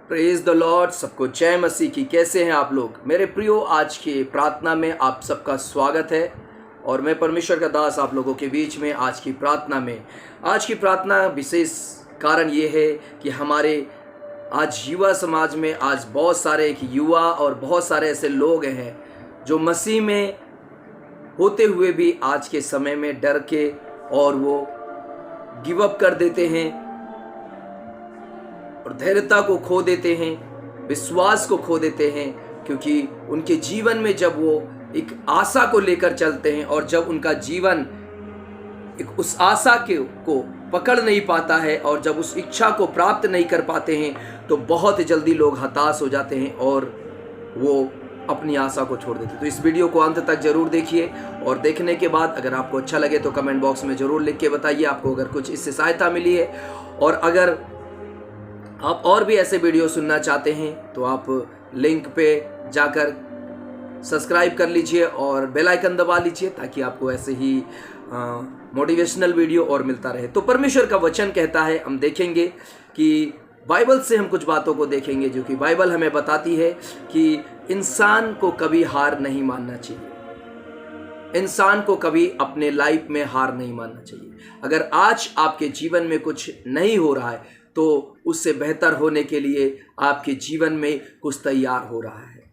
Praise the Lord. सबको जय मसीह की। कैसे हैं आप लोग मेरे प्रियो? आज की प्रार्थना में आप सबका स्वागत है और मैं परमेश्वर का दास आप लोगों के बीच में आज की प्रार्थना विशेष कारण ये है कि हमारे आज युवा समाज में आज बहुत सारे एक युवा और बहुत सारे ऐसे लोग हैं जो मसीह में होते हुए भी आज के समय में डर के और वो गिव अप कर देते हैं और धैर्यता को खो देते हैं, विश्वास को खो देते हैं, क्योंकि उनके जीवन में जब वो एक आशा को लेकर चलते हैं और जब उनका जीवन एक उस आशा को पकड़ नहीं पाता है और जब उस इच्छा को प्राप्त नहीं कर पाते हैं तो बहुत जल्दी लोग हताश हो जाते हैं और वो अपनी आशा को छोड़ देते हैं। तो इस वीडियो को अंत तक जरूर देखिए और देखने के बाद अगर आपको अच्छा लगे तो कमेंट बॉक्स में जरूर लिख के बताइए आपको अगर कुछ इससे सहायता मिली है। और अगर आप और भी ऐसे वीडियो सुनना चाहते हैं तो आप लिंक पे जाकर सब्सक्राइब कर लीजिए और बेल आइकन दबा लीजिए ताकि आपको ऐसे ही मोटिवेशनल वीडियो और मिलता रहे। तो परमेश्वर का वचन कहता है, हम देखेंगे कि बाइबल से हम कुछ बातों को देखेंगे जो कि बाइबल हमें बताती है कि इंसान को कभी हार नहीं मानना चाहिए। इंसान को कभी अपने लाइफ में हार नहीं मानना चाहिए। अगर आज आपके जीवन में कुछ नहीं हो रहा है तो उससे बेहतर होने के लिए आपके जीवन में कुछ तैयार हो रहा है।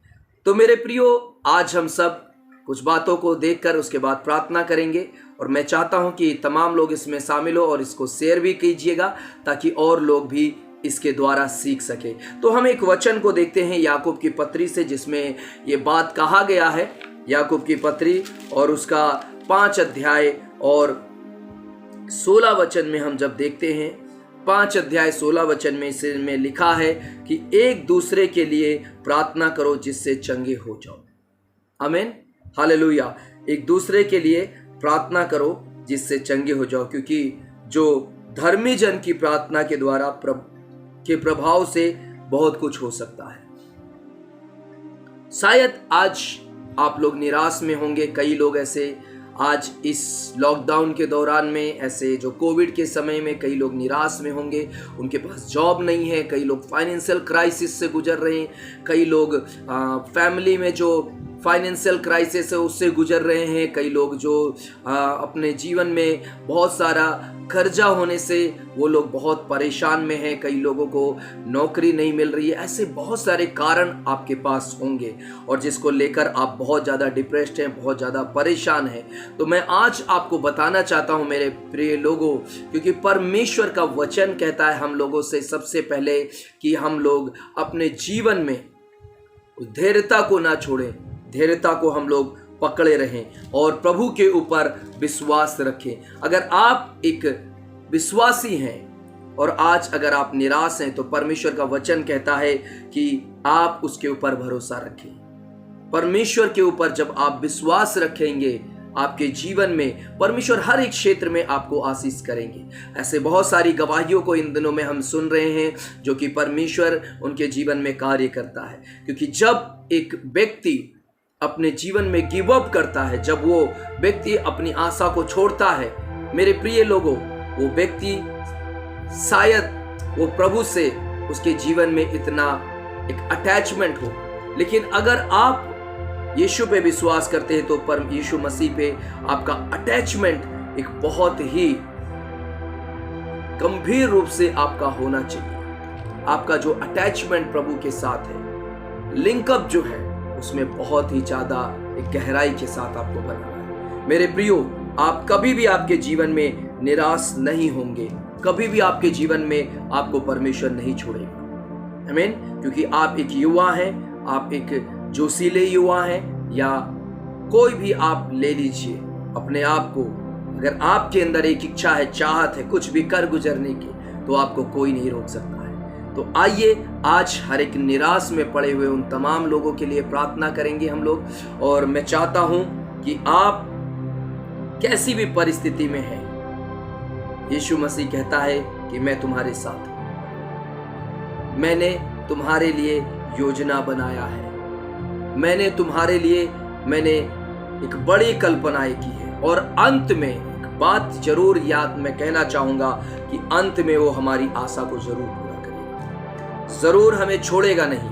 तो मेरे प्रियो, आज हम सब कुछ बातों को देखकर उसके बाद प्रार्थना करेंगे और मैं चाहता हूं कि तमाम लोग इसमें शामिल हो और इसको शेयर भी कीजिएगा ताकि और लोग भी इसके द्वारा सीख सके। तो हम एक वचन को देखते हैं याकूब की पत्री से, जिसमें ये बात कहा गया है। याकूब की पत्री और उसका 5 अध्याय और 16 वचन में हम जब देखते हैं, 5 अध्याय 16 वचन में इसमें लिखा है कि एक दूसरे के लिए प्रार्थना करो जिससे चंगे हो जाओ। आमीन, हालेलुया। एक दूसरे के लिए प्रार्थना करो जिससे चंगे हो जाओ, क्योंकि जो धर्मी जन की प्रार्थना के द्वारा के प्रभाव से बहुत कुछ हो सकता है। शायद आज आप लोग निराश में होंगे। कई लोग ऐसे आज इस लॉकडाउन के दौरान में, ऐसे जो कोविड के समय में कई लोग निराश में होंगे। उनके पास जॉब नहीं है, कई लोग फाइनेंशियल क्राइसिस से गुजर रहे हैं, कई लोग फैमिली में जो फाइनेंशियल क्राइसिस है उससे गुजर रहे हैं, कई लोग जो अपने जीवन में बहुत सारा कर्जा होने से वो लोग बहुत परेशान में हैं, कई लोगों को नौकरी नहीं मिल रही है। ऐसे बहुत सारे कारण आपके पास होंगे और जिसको लेकर आप बहुत ज़्यादा डिप्रेस्ड हैं, बहुत ज़्यादा परेशान हैं। तो मैं आज आपको बताना चाहता हूं मेरे प्रिय लोगों, क्योंकि परमेश्वर का वचन कहता है हम लोगों से सबसे पहले कि हम लोग अपने जीवन में धैर्यता को ना छोड़ें, धैर्यता को हम लोग पकड़े रहें और प्रभु के ऊपर विश्वास रखें। अगर आप एक विश्वासी हैं और आज अगर आप निराश हैं तो परमेश्वर का वचन कहता है कि आप उसके ऊपर भरोसा रखें। परमेश्वर के ऊपर जब आप विश्वास रखेंगे, आपके जीवन में परमेश्वर हर एक क्षेत्र में आपको आशीष करेंगे। ऐसे बहुत सारी गवाहियों को इन दिनों में हम सुन रहे हैं जो कि परमेश्वर उनके जीवन में कार्य करता है। क्योंकि जब एक व्यक्ति अपने जीवन में गिव अप करता है, जब वो व्यक्ति अपनी आशा को छोड़ता है, मेरे प्रिय लोगों, वो व्यक्ति शायद वो प्रभु से उसके जीवन में इतना एक अटैचमेंट हो। लेकिन अगर आप यीशु पे विश्वास करते हैं तो परम यीशु मसीह पे आपका अटैचमेंट एक बहुत ही गंभीर रूप से आपका होना चाहिए। आपका जो अटैचमेंट प्रभु के साथ है, लिंकअप जो है, उसमें बहुत ही ज्यादा एक गहराई के साथ आपको बनाना है। मेरे प्रियो, आप कभी भी आपके जीवन में निराश नहीं होंगे, कभी भी आपके जीवन में आपको परमेश्वर नहीं छोड़ेगा। आमीन। क्योंकि आप एक युवा हैं, आप एक जोशीले युवा हैं, या कोई भी आप ले लीजिए अपने आप को। अगर आपके अंदर एक इच्छा है, चाहत है कुछ भी कर गुजरने की, तो आपको कोई नहीं रोक सकता है। तो आइए आज हर एक निराश में पड़े हुए उन तमाम लोगों के लिए प्रार्थना करेंगे हम लोग। और मैं चाहता हूं कि आप कैसी भी परिस्थिति में हैं, यीशु मसीह कहता है कि मैं तुम्हारे साथ हूं। मैंने तुम्हारे लिए योजना बनाया है, मैंने तुम्हारे लिए एक बड़ी कल्पनाएं की है। और अंत में एक बात जरूर याद मैं कहना चाहूंगा कि अंत में वो हमारी आशा को जरूर पूरा करेगा। जरूर हमें छोड़ेगा नहीं,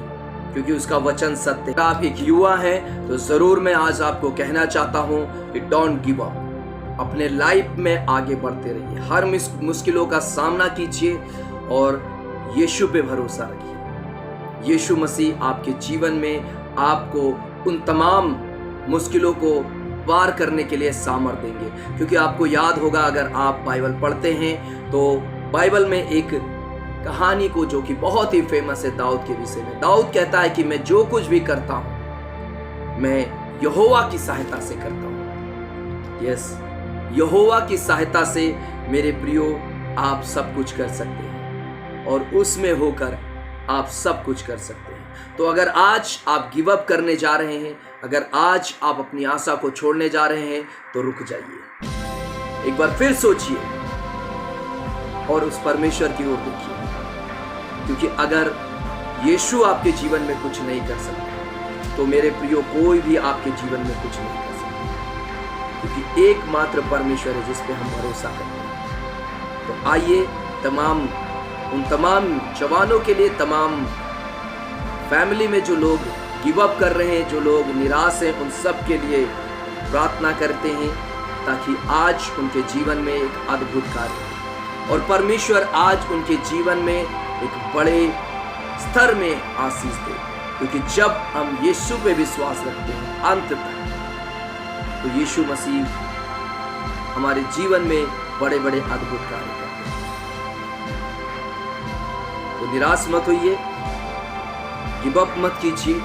क्योंकि उसका वचन सत्य है। आप एक युवा हैं तो जरूर मैं आज आपको कहना चाहता हूं कि डोंट गिव अप। अपने लाइफ में आगे बढ़ते रहिए, हर मुश्किलों का सामना कीजिए और यीशु पे भरोसा रखिए। यीशु मसीह आपके जीवन में आपको उन तमाम मुश्किलों को पार करने के लिए सामर्थ देंगे। क्योंकि आपको याद होगा, अगर आप बाइबल पढ़ते हैं तो बाइबल में एक कहानी को जो कि बहुत ही फेमस है दाऊद के विषय में। दाऊद कहता है कि मैं जो कुछ भी करता हूं मैं यहोवा की सहायता से करता हूं। यस, यहोवा की सहायता से मेरे प्रियो आप सब कुछ कर सकते हैं और उसमें होकर आप सब कुछ कर सकते हैं। तो अगर आज आप गिव अप करने जा रहे हैं, अगर आज आप अपनी आशा को छोड़ने जा रहे हैं तो रुक जाइए, एक बार फिर सोचिए और उस परमेश्वर की ओर देखिए। क्योंकि अगर यीशु आपके जीवन में कुछ नहीं कर सकता तो मेरे प्रियो कोई भी आपके जीवन में कुछ नहीं कर सकता, क्योंकि एकमात्र परमेश्वर है जिस पे हम भरोसा करते हैं। तो आइए उन तमाम जवानों के लिए, तमाम फैमिली में जो लोग गिव अप कर रहे हैं, जो लोग निराश हैं, उन सब के लिए प्रार्थना करते हैं ताकि आज उनके जीवन में एक अद्भुत कार्य हो और परमेश्वर आज उनके जीवन में एक बड़े स्तर में आशीष दे। क्योंकि जब हम यीशु पे विश्वास रखते हैं अंत तक, तो यीशु मसीह हमारे जीवन में बड़े बड़े अद्भुत कार्य करते हैं। तो निराश मत होइए, गिव अप मत कीजिए,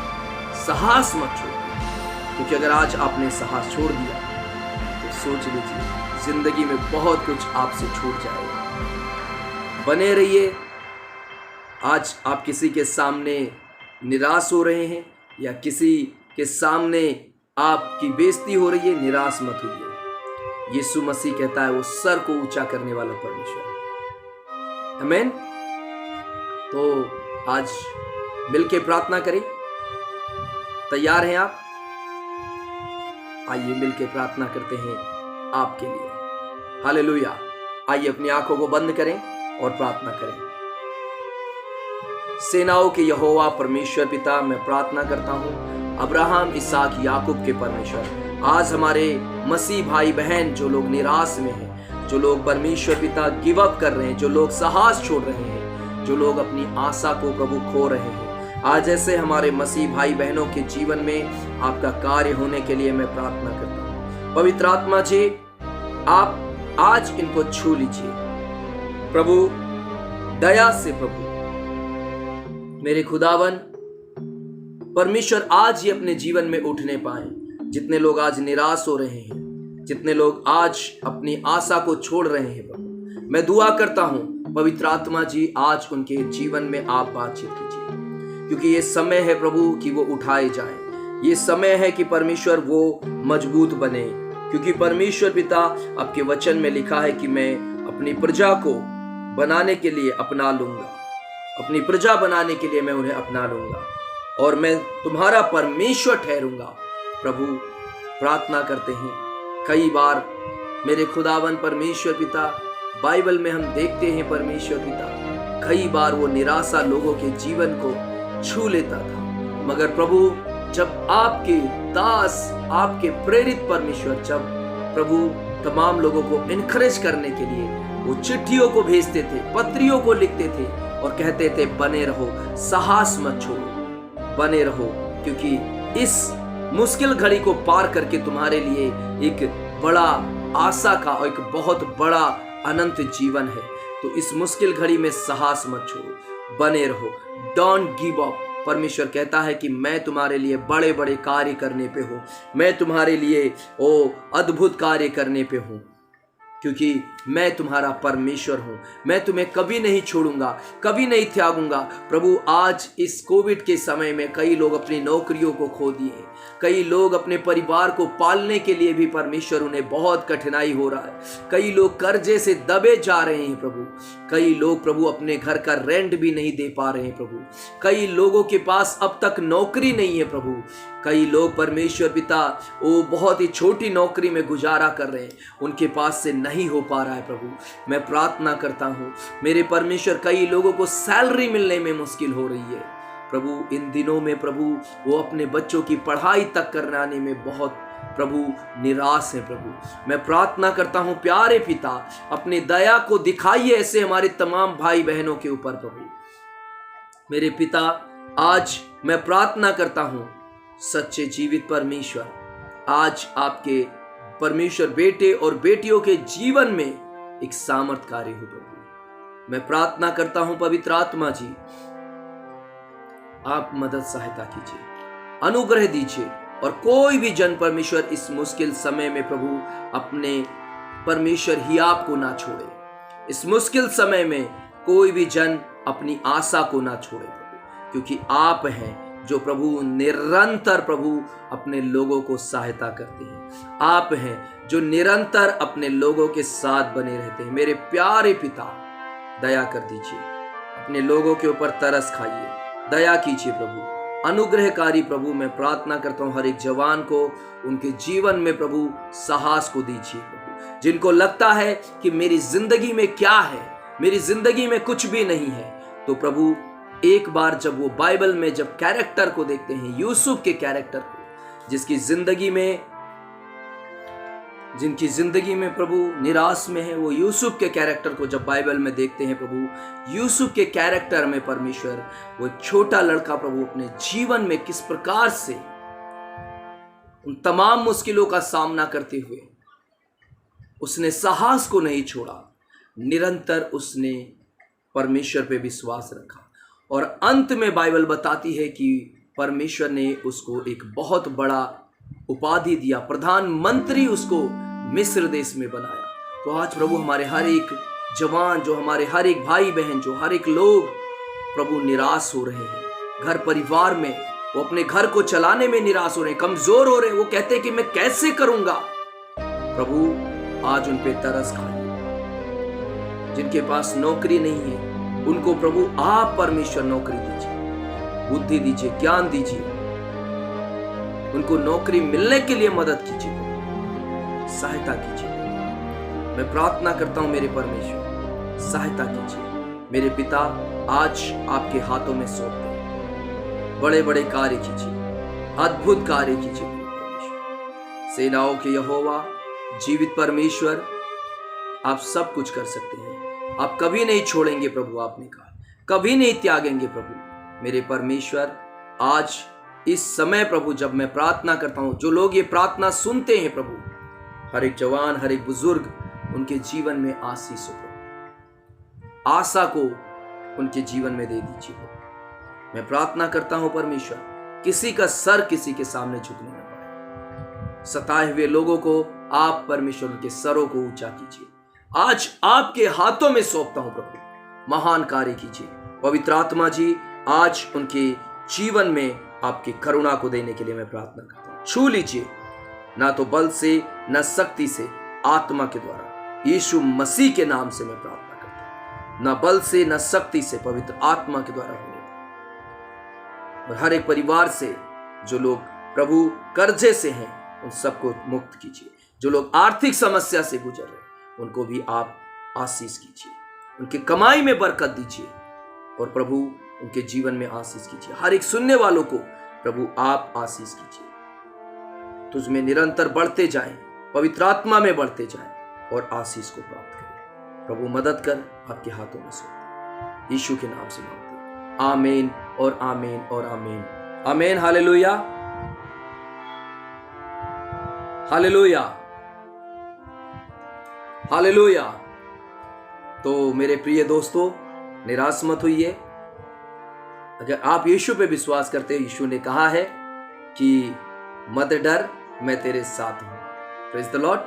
साहस मत छोड़िए। क्योंकि अगर आज आपने साहस छोड़ दिया तो सोच लीजिए जिंदगी में बहुत कुछ आपसे छूट जाएगा। बने रहिए। आज आप किसी के सामने निराश हो रहे हैं या किसी के सामने आपकी बेइज्जती हो रही है, निराश मत होइए। यीशु मसीह कहता है वो सर को ऊंचा करने वाला परमेश्वर है। आमीन। तो आज मिलके प्रार्थना करें। तैयार हैं आप? आइए मिलके प्रार्थना करते हैं आपके लिए। हालेलुया। आइए अपनी आंखों को बंद करें और प्रार्थना करें। सेनाओं के यहोवा परमेश्वर पिता, मैं प्रार्थना करता हूँ अब्राहम, इसहाक, याकूब के परमेश्वर, आज हमारे मसीह भाई बहन जो लोग निराश में हैं, जो लोग परमेश्वर पिता गिव अप कर रहे हैं, जो लोग साहस छोड़ रहे हैं, जो लोग अपनी आशा को प्रभु खो रहे हैं, आज ऐसे हमारे मसीह भाई बहनों के जीवन में आपका कार्य होने के लिए मैं प्रार्थना करता हूँ। पवित्र आत्मा जी, आप आज इनको छू लीजिए प्रभु, दया से प्रभु। मेरे खुदावन परमेश्वर आज ही अपने जीवन में उठने पाए। जितने लोग आज निराश हो रहे हैं, जितने लोग आज अपनी आशा को छोड़ रहे हैं प्रभु, मैं दुआ करता हूं पवित्र आत्मा जी आज उनके जीवन में आप बातचीत कीजिए। क्योंकि ये समय है प्रभु कि वो उठाए जाएं। ये समय है कि परमेश्वर वो मजबूत बने। क्योंकि परमेश्वर पिता आपके वचन में लिखा है कि मैं अपनी प्रजा को बनाने के लिए अपना लूंगा, अपनी प्रजा बनाने के लिए मैं उन्हें अपना लूंगा और मैं तुम्हारा परमेश्वर ठहरूंगा। प्रभु प्रार्थना करते हैं, कई बार मेरे खुदावन परमेश्वर पिता बाइबल में हम देखते हैं परमेश्वर पिता कई बार वो निराशा लोगों के जीवन को छू लेता था, मगर प्रभु जब आपके दास, आपके प्रेरित परमेश्वर जब प्रभु तमाम लोगों को इनकरेज करने के लिए वो चिट्ठियों को भेजते थे, पत्रियों को लिखते थे और कहते थे बने रहो, साहस मत छोड़ो, बने रहो, क्योंकि इस मुश्किल घड़ी को पार करके तुम्हारे लिए एक बड़ा आशा का और एक बहुत बड़ा अनंत जीवन है। तो इस मुश्किल घड़ी में साहस मत छोड़ो, बने रहो, डोंट गिव अप। परमेश्वर कहता है कि मैं तुम्हारे लिए बड़े बड़े कार्य करने पे हूँ, मैं तुम्हारे लिए अद्भुत कार्य करने पे हूँ, क्योंकि मैं तुम्हारा परमेश्वर हूं। मैं तुम्हें कभी नहीं छोड़ूंगा, कभी नहीं त्यागूंगा। प्रभु आज इस कोविड के समय में कई लोग अपनी नौकरियों को खो दिए, कई लोग अपने परिवार को पालने के लिए भी परमेश्वर उन्हें बहुत कठिनाई हो रहा है, कई लोग कर्जे से दबे जा रहे हैं प्रभु, कई लोग प्रभु अपने घर का रेंट भी नहीं दे पा रहे हैं प्रभु, कई लोगों के पास अब तक नौकरी नहीं है प्रभु, कई लोग परमेश्वर पिता वो बहुत ही छोटी नौकरी में गुजारा कर रहे हैं, उनके पास से नहीं हो पा रहा है प्रभु, मैं प्रार्थना करता हूँ मेरे परमेश्वर, कई लोगों को सैलरी मिलने में मुश्किल हो रही है प्रभु, इन दिनों में प्रभु वो अपने बच्चों की पढ़ाई तक कराने में बहुत प्रभु निराश है प्रभु। मैं प्रार्थना करता हूँ प्यारे पिता, अपने दया को दिखाइए ऐसे हमारे तमाम भाई बहनों के ऊपर प्रभु। मेरे पिता, आज मैं प्रार्थना करता हूँ सच्चे जीवित परमेश्वर, आज आपके परमेश्वर बेटे और बेटियों के जीवन में एक सामर्थकारी हो प्रभु। मैं प्रार्थना करता हूँ पवित्र आत्मा जी, आप मदद सहायता कीजिए, अनुग्रह दीजिए, और कोई भी जन परमेश्वर इस मुश्किल समय में प्रभु अपने परमेश्वर ही आपको ना छोड़े। इस मुश्किल समय में कोई भी जन अपनी आशा को ना छोड़े प्रभु, क्योंकि आप हैं जो प्रभु निरंतर प्रभु अपने लोगों को सहायता करते हैं। आप हैं जो निरंतर अपने लोगों के साथ बने रहते हैं। मेरे प्यारे पिता, दया कर दीजिए, अपने लोगों के ऊपर तरस खाइए, दया कीजिए प्रभु, अनुग्रहकारी प्रभु। मैं प्रार्थना करता हूँ हर एक जवान को, उनके जीवन में प्रभु साहस को दीजिए प्रभु। जिनको लगता है कि मेरी जिंदगी में क्या है, मेरी जिंदगी में कुछ भी नहीं है, तो प्रभु एक बार जब वो बाइबल में जब कैरेक्टर को देखते हैं, यूसुफ के कैरेक्टर को, जिनकी जिंदगी में प्रभु निराश में है, वो यूसुफ के कैरेक्टर को जब बाइबल में देखते हैं प्रभु, यूसुफ के कैरेक्टर में परमेश्वर वो एक छोटा लड़का प्रभु अपने जीवन में किस प्रकार से उन तमाम मुश्किलों का सामना करते हुए उसने साहस को नहीं छोड़ा, निरंतर उसने परमेश्वर पे विश्वास रखा, और अंत में बाइबल बताती है कि परमेश्वर ने उसको एक बहुत बड़ा उपाधि दिया, प्रधानमंत्री उसको मिस्र देश में बनाया। तो आज प्रभु हमारे हर एक जवान, जो हमारे हर एक भाई बहन, जो हर एक लोग प्रभु निराश हो रहे हैं, घर परिवार में वो अपने घर को चलाने में निराश हो रहे हैं, कमजोर हो रहे हैं, वो कहते हैं कि मैं कैसे करूंगा, प्रभु आज उन पे तरस खाइए। जिनके पास नौकरी नहीं है उनको प्रभु आप परमेश्वर नौकरी दीजिए, बुद्धि दीजिए, ज्ञान दीजिए, उनको नौकरी मिलने के लिए मदद कीजिए, सहायता कीजिए। मैं प्रार्थना करता हूं मेरे परमेश्वर, सहायता कीजिए। मेरे पिता, आज आपके हाथों में सौंपते हैं, बड़े बड़े कार्य कीजिए, अद्भुत कार्य कीजिए परमेश्वर। सेनाओं के यहोवा, जीवित परमेश्वर, आप सब कुछ कर सकते हैं, आप कभी नहीं छोड़ेंगे प्रभु, आपने कहा कभी नहीं त्यागेंगे प्रभु। मेरे परमेश्वर, आज इस समय प्रभु जब मैं प्रार्थना करता हूं, जो लोग ये प्रार्थना सुनते हैं प्रभु, हर एक जवान, हर एक बुजुर्ग, उनके जीवन में आशीष हो प्रभु, आशा को उनके जीवन में दे दीजिए प्रभु। मैं प्रार्थना करता हूं परमेश्वर, किसी का सर किसी के सामने झुकने न पाए, सताए हुए लोगों को आप परमेश्वर उनके सरों को ऊंचा कीजिए। आज आपके हाथों में सौंपता हूं प्रभु, महान कार्य कीजिए। पवित्र आत्मा जी, आज उनके जीवन में आपकी करुणा को देने के लिए मैं प्रार्थना करता हूं। छू लीजिए, ना तो बल से, न शक्ति से, आत्मा के द्वारा, यीशु मसीह के नाम से मैं प्रार्थना करता हूं। ना बल से, न शक्ति से, पवित्र आत्मा के द्वारा होने पाए। और हर एक परिवार से जो लोग प्रभु कर्जे से हैं, उन सबको मुक्त कीजिए। जो लोग आर्थिक समस्या से गुजर रहे हैं, उनको भी आप आशीष कीजिए, उनकी कमाई में बरकत दीजिए, और प्रभु उनके जीवन में आशीष कीजिए। हर एक सुनने वालों को प्रभु आप आशीष कीजिए, तुझमें निरंतर बढ़ते जाएं, पवित्र आत्मा में बढ़ते जाएं और आशीष को प्राप्त करें। प्रभु मदद कर, आपके हाथों में सौंपते, यीशु के नाम से मांगते, आमीन और आमीन और आमीन। आमीन। Hallelujah, hallelujah, hallelujah. तो मेरे प्रिय दोस्तों, निराश मत होइए। अगर आप यीशु पे विश्वास करते हैं, यीशु ने कहा है कि मत डर, मैं तेरे साथ हूं। Praise the Lord.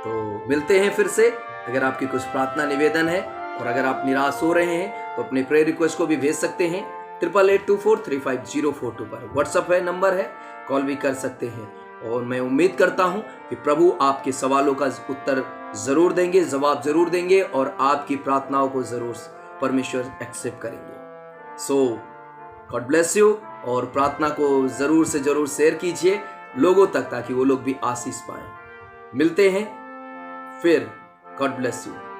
तो मिलते हैं फिर से। अगर आपकी कुछ प्रार्थना निवेदन है और अगर आप निराश हो रहे हैं तो अपने प्रेयर रिक्वेस्ट को भी भेज सकते हैं 8882435042 पर। व्हाट्सएप है, नंबर है, कॉल भी कर सकते हैं। और मैं उम्मीद करता हूं कि प्रभु आपके सवालों का उत्तर जरूर देंगे, जवाब जरूर देंगे, और आपकी प्रार्थनाओं को जरूर परमेश्वर एक्सेप्ट करेंगे। सो गॉड ब्लेस यू, और प्रार्थना को जरूर से जरूर शेयर कीजिए लोगों तक, ताकि वो लोग भी आशीष पाएं। मिलते हैं फिर गॉड ब्लेस यू।